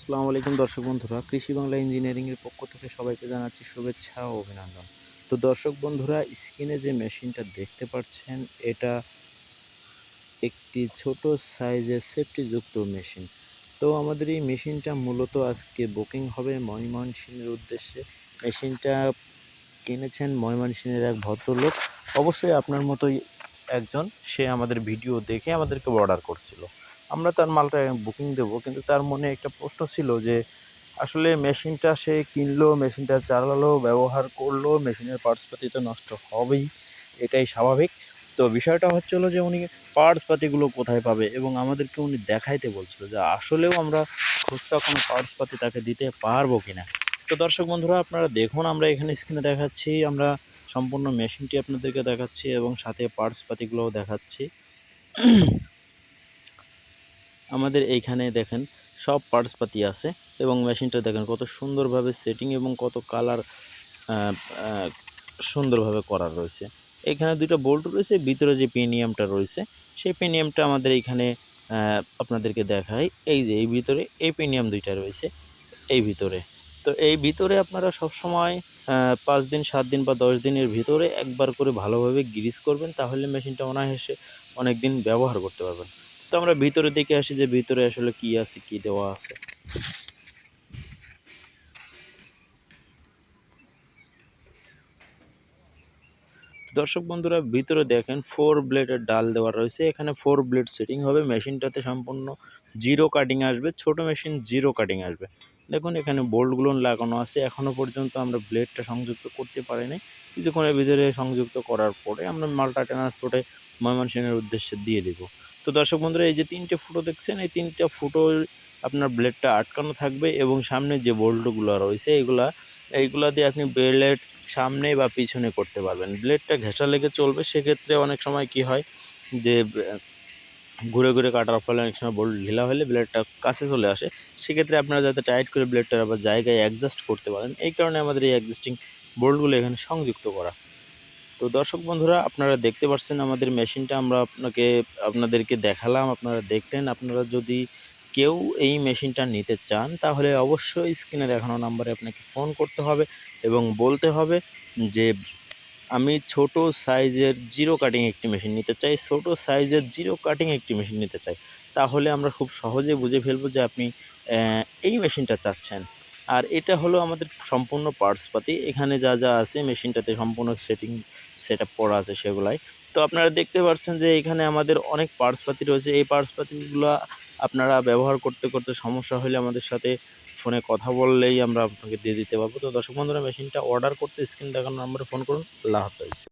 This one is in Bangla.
আসসালামু আলাইকুম দর্শক বন্ধুরা, কৃষি বাংলা ইঞ্জিনিয়ারিংয়ের পক্ষ থেকে সবাইকে জানাচ্ছি শুভেচ্ছা ও অভিনন্দন। তো দর্শক বন্ধুরা, স্ক্রিনে যে মেশিনটা দেখতে পাচ্ছেন, এটা একটি ছোট সাইজের সেফটিযুক্ত মেশিন। তো আমাদের এই মেশিনটা মূলত আজকে বুকিং হবে ময়মনসিংহের উদ্দেশ্যে। মেশিনটা কিনেছেন ময়মনসিংহের এক ভদ্রলোক। অবশ্যই আপনার মতোই একজন, সে আমাদের ভিডিও দেখে আমাদেরকে অর্ডার করছিল। আমরা তার মালটা বুকিং দেবো, কিন্তু তার মনে একটা প্রশ্ন ছিল যে আসলে মেশিনটা সে কিনলো, মেশিনটা চালালো, ব্যবহার করলো, মেশিনের পার্টসপাতি তো নষ্ট হবেই, এটাই স্বাভাবিক। তো বিষয়টা হচ্ছে হলো যে উনি পার্টসপাতিগুলো কোথায় পাবে, এবং আমাদেরকে উনি দেখাইতে বলছিল যে আসলেও আমরা খুচরা কোনো পার্টসপাতি তাকে দিতে পারবো কিনা। তো দর্শক বন্ধুরা, আপনারা দেখুন, আমরা এখানে স্ক্রিনে দেখাচ্ছি, আমরা সম্পূর্ণ মেশিনটি আপনাদেরকে দেখাচ্ছি এবং সাথে পার্টসপাতিগুলোও দেখাচ্ছি। আমাদের এইখানে দেখেন সব পার্টসপাতি আছে, এবং মেশিনটা দেখেন কত সুন্দরভাবে সেটিং এবং কত কালার সুন্দরভাবে করা রয়েছে। এখানে দুটো বোল্ট রয়েছে, ভিতরে যে পিনিয়ামটা রয়েছে সেই পিনিয়ামটা আমাদের এইখানে আপনাদেরকে দেখাই। এই যে এই ভিতরে এই পিনিয়াম দুইটা রয়েছে এই ভিতরে। তো এই ভিতরে আপনারা সবসময় 5 দিন 7 দিন বা 10 দিনের ভিতরে একবার করে ভালোভাবে গ্রিস করবেন, তাহলে মেশিনটা অনায়াসে অনেক দিন ব্যবহার করতে পারবেন। তো আমরা ভিতরে দেখে আসি যে ভিতরে আসলে কি আছে, কি দেওয়া আছে। দর্শক বন্ধুরা, ভিতরে দেখেন 4 ব্লেডের ডাল দেওয়া রয়েছে। এখানে 4 ব্লেড সেটিং হবে। মেশিনটাতে সম্পূর্ণ জিরো কাটিং আসবে, ছোট মেশিন জিরো কাটিং আসবে। দেখুন এখানে বোল্টগুলো লাগানো আছে। এখনও পর্যন্ত আমরা ব্লেডটা সংযুক্ত করতে পারিনি। কিছুক্ষণের ভিতরে সংযুক্ত করার পরে আমরা মালটা ট্রান্সপোর্টে ময়মনসিংহের উদ্দেশ্যে দিয়ে দেব। তো দর্শক বন্ধুরা, এই যে 3টে ফুটো দেখছেন, এই 3টা ফুটোয় আপনার ব্লেডটা আটকানো থাকবে, এবং সামনে যে বোল্টগুলো রয়েছে এইগুলা দিয়ে আপনি ব্লেড সামনে বা পিছনে করতে পারবেন। ব্লেডটা ঘেঁষা লেগে চলবে, সেক্ষেত্রে অনেক সময় কি হয় যে ঘুরে ঘুরে কাটার ফলে অনেক সময় বোল্ট ঢিলা হলে ব্লেডটা কাছে চলে আসে। সেক্ষেত্রে আপনারা যাতে টাইট করে ব্লেডটার আবার জায়গায় অ্যাডজাস্ট করতে পারেন, এই কারণে আমাদের এই অ্যাডজাস্টিং বোল্টগুলো এখানে সংযুক্ত করা। তো দর্শক বন্ধুরা, আপনারা দেখতে পাচ্ছেন আমাদের মেশিনটা আমরা আপনাদেরকে দেখালাম, আপনারা দেখলেন। আপনারা যদি কেউ এই মেশিনটা নিতে চান, তাহলে অবশ্যই স্ক্রিনে দেখানো নাম্বারে আপনাকে ফোন করতে হবে এবং বলতে হবে যে আমি ছোট সাইজের জিরো কাটিং একটি মেশিন নিতে চাই, ছোট সাইজের জিরো কাটিং একটি মেশিন নিতে চাই। তাহলে আমরা খুব সহজে বুঝে ফেলবো যে আপনি এই মেশিনটা চাচ্ছেন। আর এটা হলো আমাদের সম্পূর্ণ পার্টসপাতি। এখানে যা যা আছে মেশিনটাতে সম্পূর্ণ সেট আপ করা আছে সেগুলাই। তো আপনারা দেখতে পাচ্ছেন যে এখানে আমাদের অনেক পার্টসপাতি রয়েছে। এই পার্টসপাতিগুলো আপনারা ব্যবহার করতে করতে সমস্যা হলে আমাদের সাথে ফোনে কথা বললেই আমরা আপনাকে দিয়ে দিতে পারবো। তো দর্শক বন্ধুরা, মেশিনটা অর্ডার করতে স্ক্রিন দেখানো নম্বরে ফোন করুন। আল্লাহ হাফেজ।